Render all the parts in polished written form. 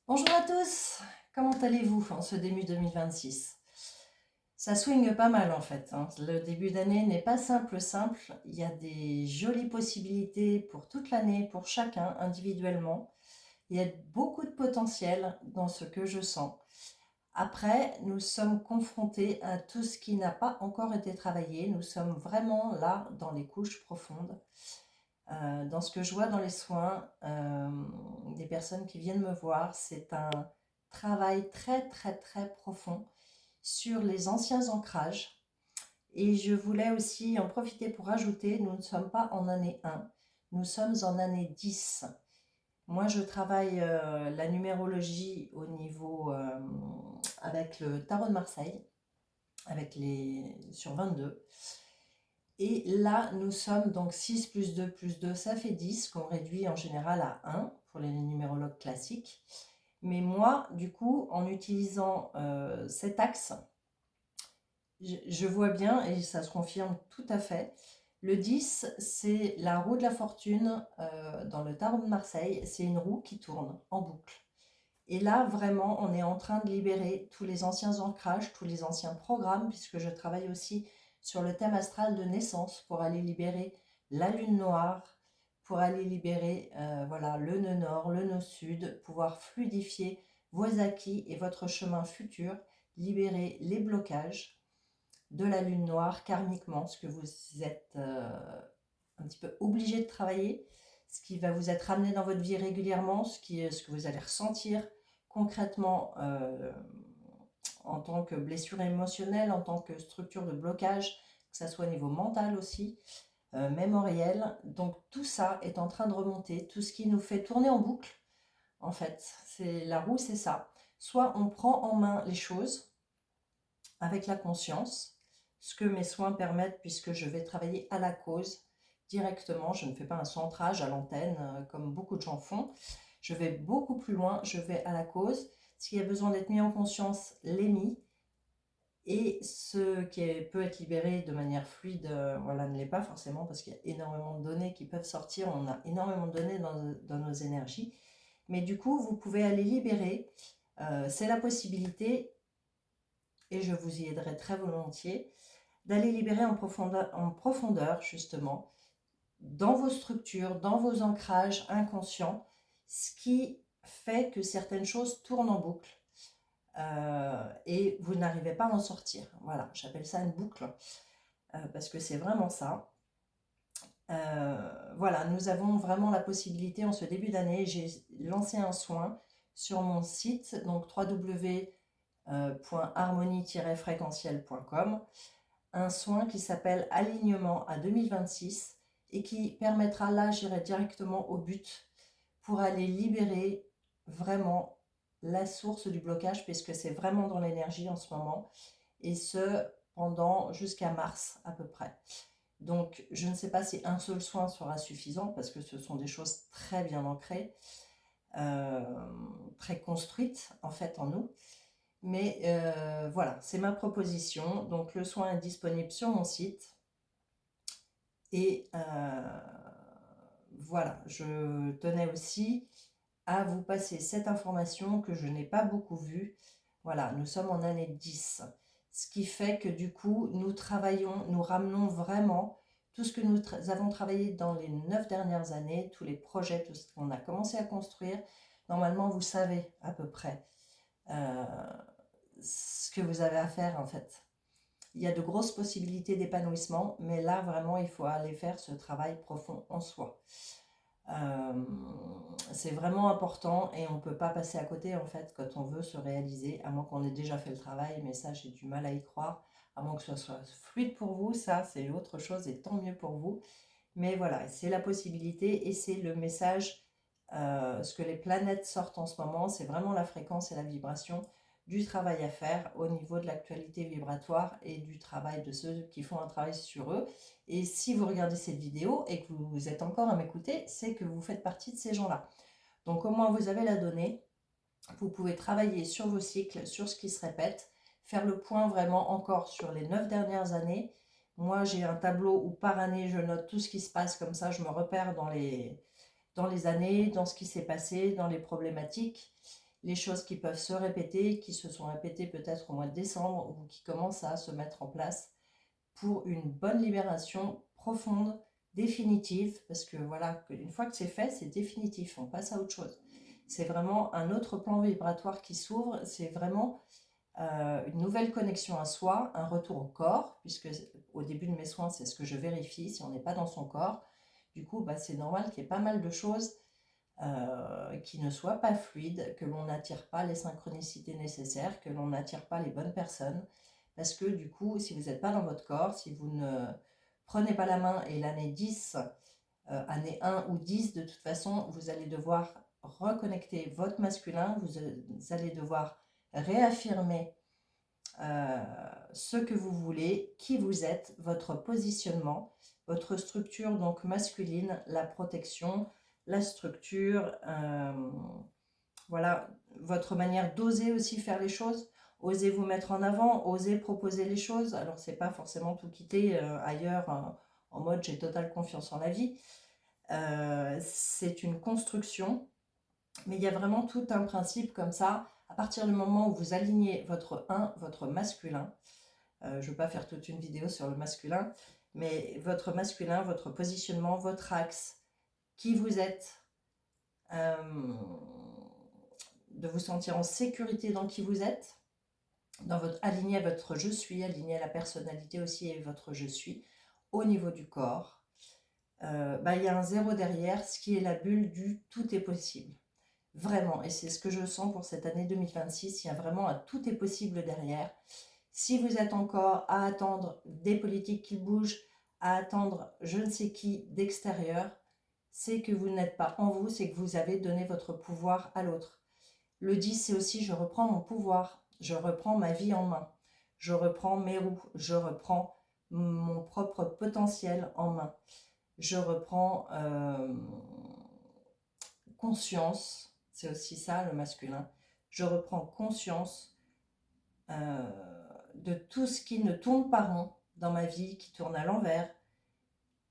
Bonjour à tous, comment allez-vous en ce début 2026? Ça swing pas mal en fait, hein. Le début d'année n'est pas simple, il y a des jolies possibilités pour toute l'année, pour chacun individuellement. Il y a beaucoup de potentiel dans ce que je sens. Après, nous sommes confrontés à tout ce qui n'a pas encore été travaillé. Nous sommes vraiment là dans les couches profondes. Dans ce que je vois dans les soins, des personnes qui viennent me voir, c'est un travail très très très profond sur les anciens ancrages. Et je voulais aussi en profiter pour ajouter, nous ne sommes pas en année 1, nous sommes en année 10. Moi, je travaille la numérologie au niveau avec le tarot de Marseille, avec les sur 22. Et là, nous sommes donc 6 plus 2, ça fait 10, qu'on réduit en général à 1 pour les numérologues classiques. Mais moi, du coup, en utilisant cet axe, je vois bien, et ça se confirme tout à fait, le 10, c'est la roue de la fortune dans le tarot de Marseille, c'est une roue qui tourne en boucle. Et là, vraiment, on est en train de libérer tous les anciens ancrages, tous les anciens programmes, puisque je travaille aussi sur le thème astral de naissance pour aller libérer la lune noire, pour aller libérer voilà, le nœud nord, le nœud sud, pouvoir fluidifier vos acquis et votre chemin futur, libérer les blocages de la lune noire karmiquement, ce que vous êtes un petit peu obligé de travailler, ce qui va vous être ramené dans votre vie régulièrement, ce que vous allez ressentir concrètement en tant que blessure émotionnelle, en tant que structure de blocage, que ça soit au niveau mental aussi, mémoriel. Donc tout ça est en train de remonter, tout ce qui nous fait tourner en boucle, en fait. C'est la roue, c'est ça. Soit on prend en main les choses avec la conscience, ce que mes soins permettent puisque je vais travailler à la cause directement. Je ne fais pas un centrage à l'antenne comme beaucoup de gens font. Je vais beaucoup plus loin, je vais à la cause. Ce qui a besoin d'être mis en conscience l'est mis, et ce qui peut être libéré de manière fluide, voilà, ne l'est pas forcément parce qu'il y a énormément de données qui peuvent sortir. On a énormément de données dans nos énergies. Mais du coup, vous pouvez aller libérer. C'est la possibilité, et je vous y aiderai très volontiers, d'aller libérer en profondeur, justement, dans vos structures, dans vos ancrages inconscients, ce qui fait que certaines choses tournent en boucle et vous n'arrivez pas à en sortir. Voilà, j'appelle ça une boucle parce que c'est vraiment ça. Voilà, nous avons vraiment la possibilité en ce début d'année. J'ai lancé un soin sur mon site, donc www.harmonie-fréquentiel.com, un soin qui s'appelle Alignement à 2026 et qui permettra, là j'irai directement au but pour aller libérer vraiment la source du blocage, puisque c'est vraiment dans l'énergie en ce moment, et ce pendant jusqu'à mars à peu près. Donc je ne sais pas si un seul soin sera suffisant, parce que ce sont des choses très bien ancrées, euh, très construites en fait en nous. Mais voilà, c'est ma proposition. Donc le soin est disponible sur mon site. Et voilà, je tenais aussi à vous passer cette information que je n'ai pas beaucoup vue. Voilà, nous sommes en année 10. Ce qui fait que du coup, nous travaillons, nous ramenons vraiment tout ce que nous avons travaillé dans les 9 dernières années, tous les projets, tout ce qu'on a commencé à construire. Normalement, vous savez à peu près euh, ce que vous avez à faire en fait. Il y a de grosses possibilités d'épanouissement, mais là vraiment il faut aller faire ce travail profond en soi. Euh, c'est vraiment important et on ne peut pas passer à côté en fait quand on veut se réaliser, à moins qu'on ait déjà fait le travail, mais ça j'ai du mal à y croire, à moins que ce soit fluide pour vous, ça c'est autre chose et tant mieux pour vous. Mais voilà, c'est la possibilité et c'est le message, ce que les planètes sortent en ce moment, c'est vraiment la fréquence et la vibration du travail à faire au niveau de l'actualité vibratoire et du travail de ceux qui font un travail sur eux. Et si vous regardez cette vidéo et que vous êtes encore à m'écouter, c'est que vous faites partie de ces gens-là. Donc au moins vous avez la donnée, vous pouvez travailler sur vos cycles, sur ce qui se répète, faire le point vraiment encore sur les 9 dernières années. Moi, j'ai un tableau où par année, je note tout ce qui se passe, comme ça, je me repère dans les années, dans ce qui s'est passé, dans les problématiques. les choses qui peuvent se répéter, qui se sont répétées peut-être au mois de décembre ou qui commencent à se mettre en place pour une bonne libération profonde, définitive, parce que voilà, une fois que c'est fait, c'est définitif, on passe à autre chose. C'est vraiment un autre plan vibratoire qui s'ouvre, c'est vraiment une nouvelle connexion à soi, un retour au corps, puisque au début de mes soins, c'est ce que je vérifie, si on n'est pas dans son corps. Du coup, c'est normal qu'il y ait pas mal de choses qui ne soient pas fluides, que l'on n'attire pas les synchronicités nécessaires, que l'on n'attire pas les bonnes personnes, parce que du coup, si vous n'êtes pas dans votre corps, si vous ne prenez pas la main et l'année 10, année 1 ou 10, de toute façon, vous allez devoir reconnecter votre masculin, vous allez devoir réaffirmer ce que vous voulez, qui vous êtes, votre positionnement, votre structure donc masculine, la protection, la structure, voilà, votre manière d'oser aussi faire les choses, oser vous mettre en avant, oser proposer les choses. Alors c'est pas forcément tout quitter ailleurs en mode j'ai totale confiance en la vie. C'est une construction, mais il y a vraiment tout un principe comme ça. À partir du moment où vous alignez votre 1, votre masculin, je ne veux pas faire toute une vidéo sur le masculin, mais votre masculin, votre positionnement, votre axe, qui vous êtes, de vous sentir en sécurité dans qui vous êtes, aligné à votre je suis, aligné à la personnalité aussi et votre je suis, au niveau du corps. Il y a un zéro derrière, ce qui est la bulle du tout est possible. Vraiment, et c'est ce que je sens pour cette année 2026, il y a vraiment un tout est possible derrière. Si vous êtes encore à attendre des politiques qui bougent, à attendre je ne sais qui d'extérieur, c'est que vous n'êtes pas en vous, c'est que vous avez donné votre pouvoir à l'autre. Le 10, c'est aussi je reprends mon pouvoir, je reprends ma vie en main, je reprends mes roues, je reprends mon propre potentiel en main, je reprends conscience, c'est aussi ça le masculin, je reprends conscience de tout ce qui ne tourne pas rond dans ma vie, qui tourne à l'envers,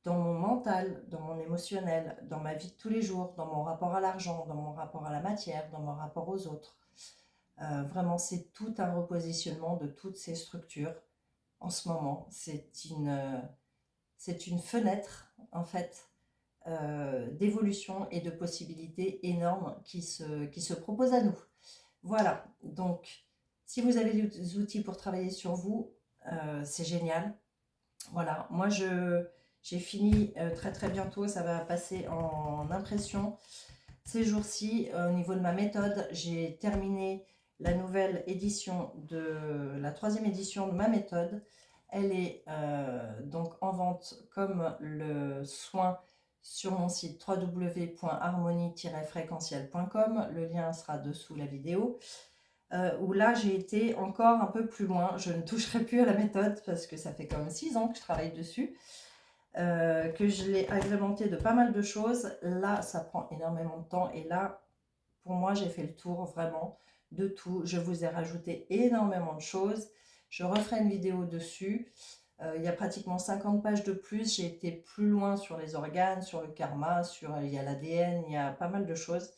dans mon mental, dans mon émotionnel, dans ma vie de tous les jours, dans mon rapport à l'argent, dans mon rapport à la matière, dans mon rapport aux autres. Vraiment, c'est tout un repositionnement de toutes ces structures en ce moment. C'est une fenêtre, en fait, d'évolution et de possibilités énormes qui se proposent à nous. Voilà, donc si vous avez des outils pour travailler sur vous, c'est génial. Voilà, moi j'ai fini très très bientôt, ça va passer en impression ces jours-ci. Au niveau de ma méthode, j'ai terminé la nouvelle édition la 3e édition de ma méthode. Elle est donc en vente comme le soin sur mon site www.harmonie-fréquentiel.com. Le lien sera dessous la vidéo. Où là j'ai été encore un peu plus loin. Je ne toucherai plus à la méthode parce que ça fait quand même 6 ans que je travaille dessus, que je l'ai agrémenté de pas mal de choses. Là ça prend énormément de temps et là pour moi j'ai fait le tour vraiment de tout. Je vous ai rajouté énormément de choses. Je referai une vidéo dessus. Il y a pratiquement 50 pages de plus. J'ai été plus loin sur les organes, sur le karma, il y a l'ADN, il y a pas mal de choses,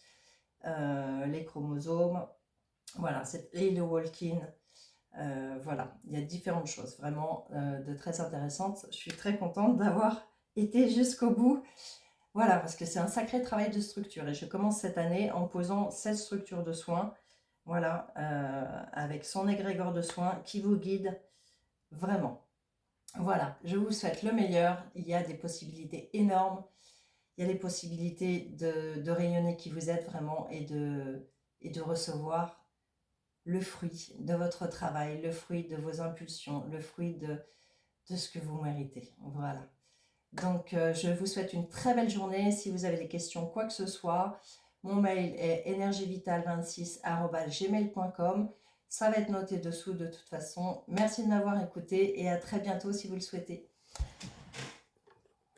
les chromosomes. Voilà, et le walk-in, voilà, il y a différentes choses vraiment de très intéressantes. Je suis très contente d'avoir été jusqu'au bout. Voilà, parce que c'est un sacré travail de structure et je commence cette année en posant cette structure de soins, voilà, avec son égrégore de soins qui vous guide vraiment. Voilà, je vous souhaite le meilleur. Il y a des possibilités énormes. Il y a des possibilités de rayonner qui vous êtes vraiment et de recevoir le fruit de votre travail, le fruit de vos impulsions, le fruit de ce que vous méritez. Voilà. Donc, je vous souhaite une très belle journée. Si vous avez des questions, quoi que ce soit, mon mail est energievital26@gmail.com. Ça va être noté dessous de toute façon. Merci de m'avoir écouté et à très bientôt si vous le souhaitez.